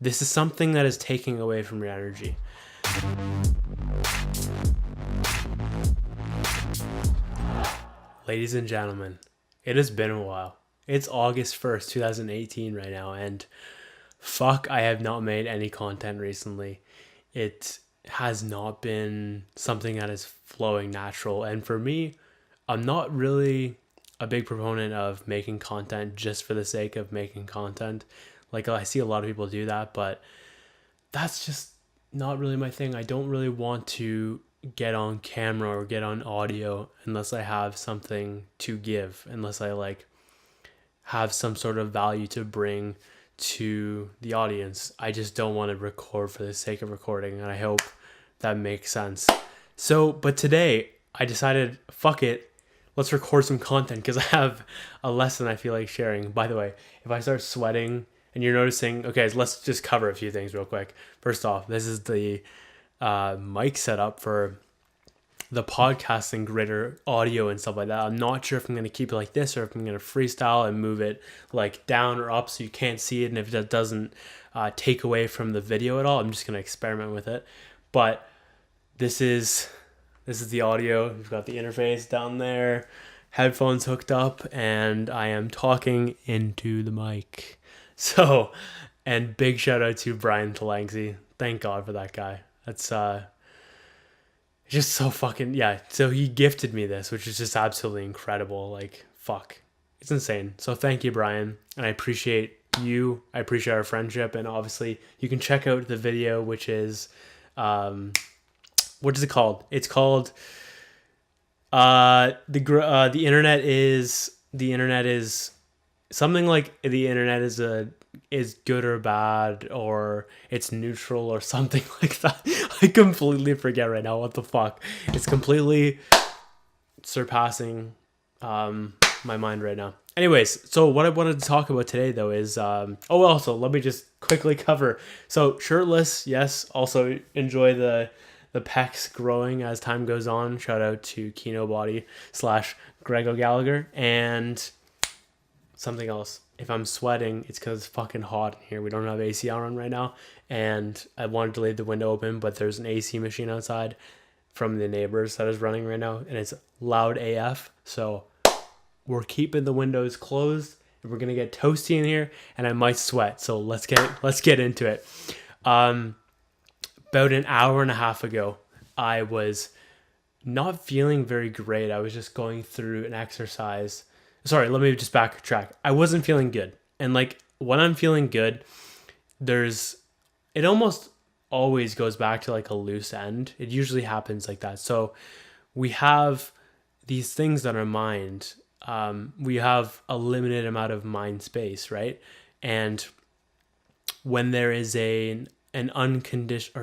This is something that is taking away from your energy. Ladies and gentlemen, it has been a while. It's August 1st, 2018 right now, and fuck, I have not made any content recently. It has not been something that is flowing natural. And for me, I'm not really a big proponent of making content just for the sake of making content. Like, I see a lot of people do that, but that's just not really my thing. I don't really want to get on camera or get on audio unless I have something to give, unless I like have some sort of value to bring to the audience. I just don't want to record for the sake of recording, and I hope that makes sense. So, but today I decided, fuck it, let's record some content because I have a lesson I feel like sharing. By the way, if I start sweating and you're noticing, okay, let's just cover a few things real quick. First off, this is the mic setup for the podcasting greater audio and stuff like that. I'm not sure if I'm going to keep it like this or if I'm going to freestyle and move it like down or up so you can't see it. And if that doesn't take away from the video at all, I'm just going to experiment with it. But this is the audio. We've got the interface down there, headphones hooked up, and I am talking into the mic. So, and big shout out to Brian Talangsy. Thank God for that guy. That's just so fucking, yeah. So he gifted me this, which is just absolutely incredible. Like, fuck. It's insane. So thank you, Brian. And I appreciate you. I appreciate our friendship. And obviously you can check out the video, which is, what is it called? It's called, the internet is something like the internet is good or bad, or it's neutral or something like that. I completely forget right now what the fuck. It's completely surpassing my mind right now. Anyways, so what I wanted to talk about today though is also let me just quickly cover. So shirtless, yes. Also enjoy the pecs growing as time goes on. Shout out to Kino Body / Greg O'Gallagher. And something else. If I'm sweating, it's because it's fucking hot in here. We don't have AC on right now. And I wanted to leave the window open, but there's an AC machine outside from the neighbors that is running right now. And it's loud AF. So we're keeping the windows closed. And we're going to get toasty in here. And I might sweat. So let's get into it. About an hour and a half ago, I was not feeling very great. I was just going through an exercise. Sorry, let me just backtrack. I wasn't feeling good. And like when I'm feeling good, it almost always goes back to like a loose end. It usually happens like that. So we have these things on our mind. We have a limited amount of mind space, right? And when there is an incomplete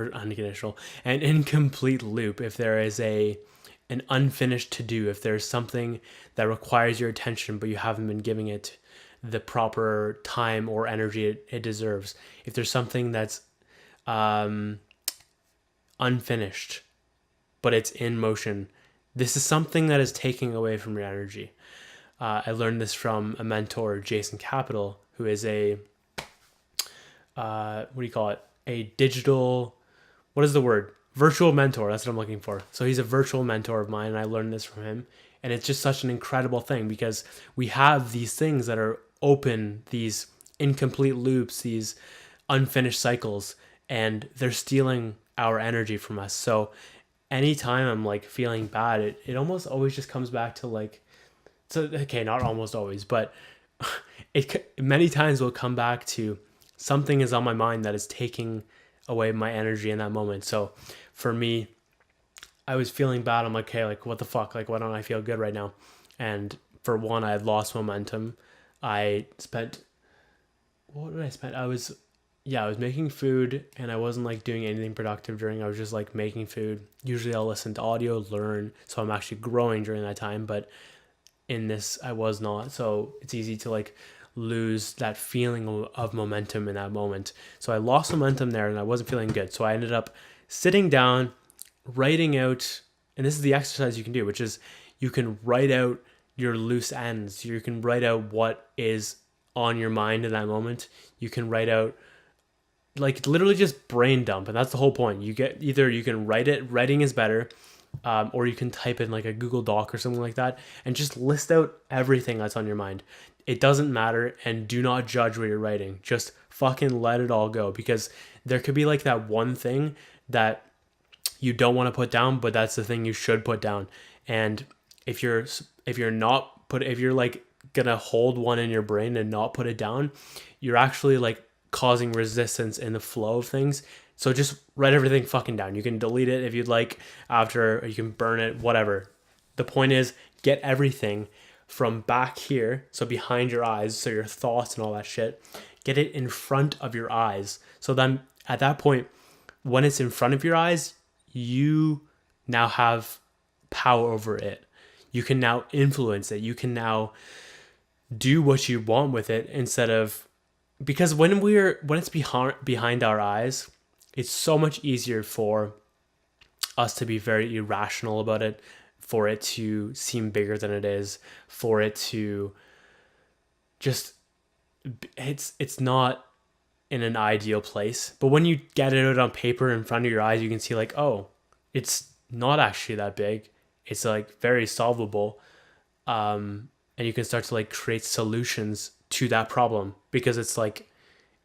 loop, if there is an unfinished to-do, if there's something that requires your attention but you haven't been giving it the proper time or energy it deserves, if there's something that's unfinished but it's in motion, this is something that is taking away from your energy. I learned this from a mentor, Jason Capital, who is a a digital, what is the word? Virtual mentor. That's what I'm looking for. So he's a virtual mentor of mine, and I learned this from him. And it's just such an incredible thing because we have these things that are open, these incomplete loops, these unfinished cycles, and they're stealing our energy from us. So anytime I'm like feeling bad, it almost always just comes back to like, so okay, not almost always, but it many times will come back to something is on my mind that is taking away my energy in that moment. So for me, I was feeling bad. I'm like, okay, like what the fuck? Like, why don't I feel good right now? And for one, I had lost momentum. What did I spend? I was making food and I wasn't like doing anything productive I was just like making food. Usually I'll listen to audio, learn. So I'm actually growing during that time. But in this, I was not. So it's easy to like lose that feeling of momentum in that moment. So I lost momentum there and I wasn't feeling good. So I ended up sitting down, writing out, and this is the exercise you can do, which is you can write out your loose ends. You can write out what is on your mind in that moment. You can write out like literally just brain dump, and that's the whole point. You get either you can write it, writing is better, or you can type in like a Google Doc or something like that and just list out everything that's on your mind. It doesn't matter, and do not judge what you're writing. Just fucking let it all go, because there could be like that one thing that you don't want to put down, but that's the thing you should put down. And if you're not put if you're like gonna hold one in your brain and not put it down, you're actually like causing resistance in the flow of things. So just write everything fucking down. You can delete it if you'd like after, or you can burn it, whatever. The point is, get everything from back here, so behind your eyes, so your thoughts and all that shit, get it in front of your eyes. So then at that point, when it's in front of your eyes, you now have power over it. You can now influence it. You can now do what you want with it, instead of, because when it's behind our eyes, it's so much easier for us to be very irrational about it, for it to seem bigger than it is, for it to just, it's not in an ideal place. But when you get it out on paper in front of your eyes, you can see like, oh, it's not actually that big. It's like very solvable. And you can start to like create solutions to that problem, because it's like,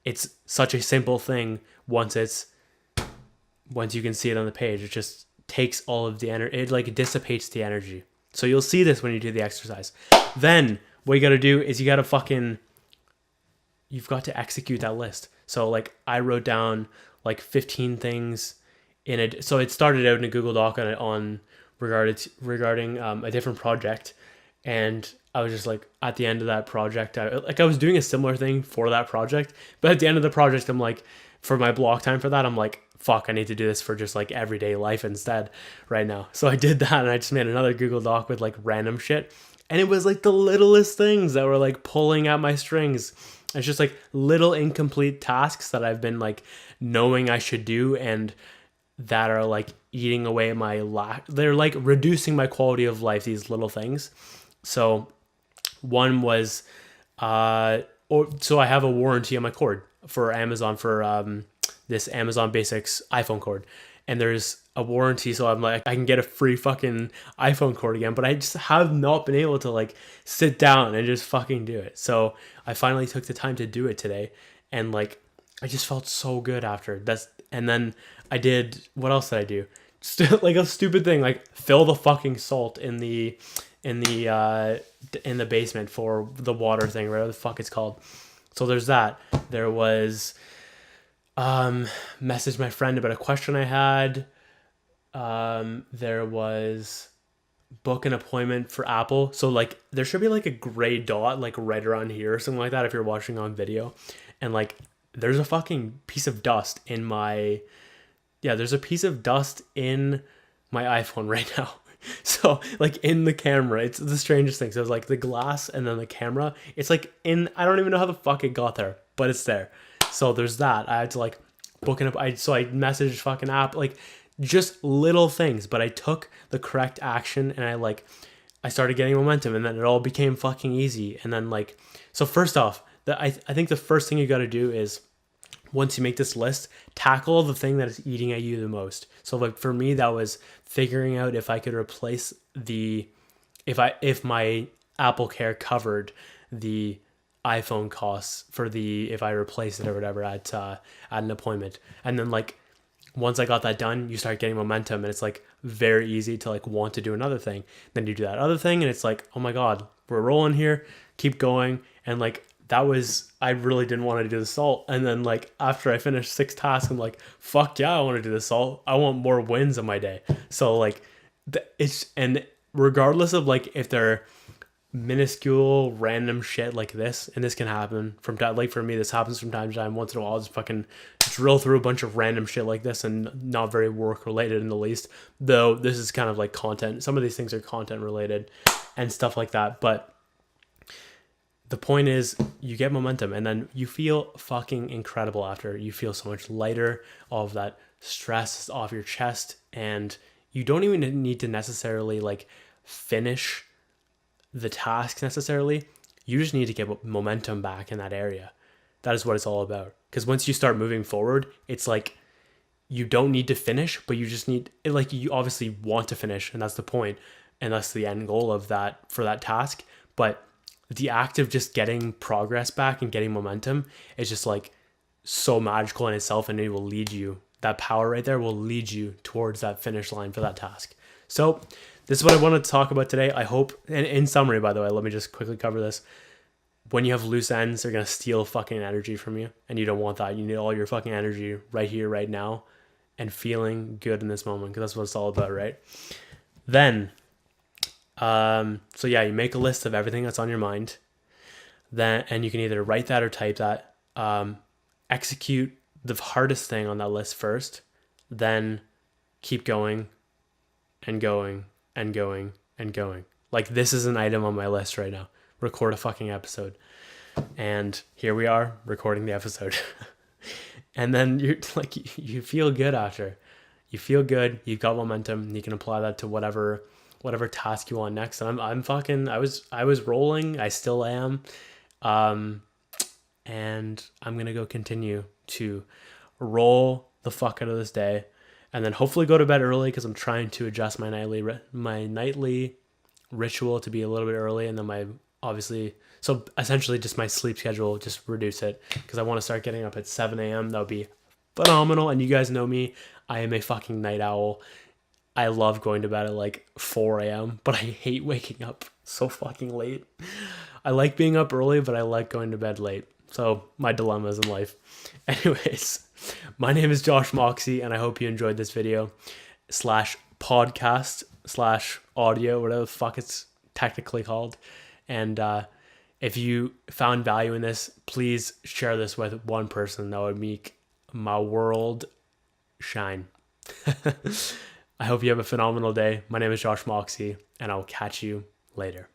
it's such a simple thing. Once you can see it on the page, it just takes all of the energy. It like dissipates the energy. So you'll see this when you do the exercise. Then what you got to do is you've got to execute that list. So like I wrote down like 15 things in it. So it started out in a Google Doc regarding a different project. And I was just like, at the end of that project, I was doing a similar thing for that project, but at the end of the project, I'm like, for my block time for that, I'm like, fuck, I need to do this for just like everyday life instead right now. So I did that, and I just made another Google Doc with like random shit. And it was like the littlest things that were like pulling at my strings. It's just like little incomplete tasks that I've been like knowing I should do, and that are like eating away they're like reducing my quality of life, these little things. So one was, so I have a warranty on my cord for Amazon, for this Amazon Basics iPhone cord, and there's a warranty. So I'm like, I can get a free fucking iPhone cord again, but I just have not been able to like sit down and just fucking do it. So I finally took the time to do it today, and like, I just felt so good after. And then I did, what else did I do? Like a stupid thing, like fill the fucking salt in the basement for the water thing, whatever the fuck it's called. So there's that. There was message my friend about a question I had. There was book an appointment for Apple. So like there should be like a gray dot like right around here or something like that if you're watching on video. And like there's a fucking piece of dust in my there's a piece of dust in my iPhone right now. So like in the camera, it's the strangest thing. So it's like the glass and then the camera, it's like I don't even know how the fuck it got there, but it's there. So there's that. I had to like book it up. So I messaged fucking app, like just little things, but I took the correct action, and I started getting momentum, and then it all became fucking easy. And then like, so first off, I think the first thing you got to do is, once you make this list, tackle the thing that is eating at you the most. So like for me, that was figuring out if I could replace if my Apple Care covered the iPhone costs for if I replace it or whatever at an appointment. And then like once I got that done, you start getting momentum, and it's like very easy to like want to do another thing. Then you do that other thing, and it's like, oh my God, we're rolling here, keep going. And like, I really didn't want to do the salt. And then like after I finished 6 tasks, I'm like, fuck yeah, I want to do the salt. I want more wins in my day. So like and regardless of like if they're minuscule random shit like this, and this can happen from time, like for me, this happens from time to time. Once in a while, I'll just fucking drill through a bunch of random shit like this, and not very work related in the least, though this is kind of like content. Some of these things are content related and stuff like that. But the point is, you get momentum, and then you feel fucking incredible after. You feel so much lighter. All of that stress is off your chest, and you don't even need to necessarily like finish the task necessarily. You just need to get momentum back in that area. That is what it's all about. Because once you start moving forward, it's like you don't need to finish, but you just need it, like you obviously want to finish, and that's the point, and that's the end goal of that for that task. But the act of just getting progress back and getting momentum is just like so magical in itself, and it will lead you. That power right there will lead you towards that finish line for that task. So this is what I wanted to talk about today. I hope, and in summary, by the way, let me just quickly cover this. When you have loose ends, they're going to steal fucking energy from you, and you don't want that. You need all your fucking energy right here, right now, and feeling good in this moment, because that's what it's all about, right? Then, so yeah, you make a list of everything that's on your mind. Then, and you can either write that or type that. Execute the hardest thing on that list first, then keep going and going and going and going. Like, this is an item on my list right now. Record a fucking episode. And here we are recording the episode. And then you're like, you feel good after. You feel good, you've got momentum, and you can apply that to whatever task you want next. And I'm fucking, I was rolling, I still am. And I'm going to go continue to roll the fuck out of this day, and then hopefully go to bed early, because I'm trying to adjust my nightly ritual to be a little bit early, and then so essentially just my sleep schedule, just reduce it, because I want to start getting up at 7 a.m. That would be phenomenal. And you guys know me, I am a fucking night owl. I love going to bed at like 4 a.m., but I hate waking up so fucking late. I like being up early, but I like going to bed late. So my dilemmas in life. Anyways, my name is Josh Moxey, and I hope you enjoyed this video / podcast / audio, whatever the fuck it's technically called. And if you found value in this, please share this with one person. That would make my world shine. I hope you have a phenomenal day. My name is Josh Moxey, and I'll catch you later.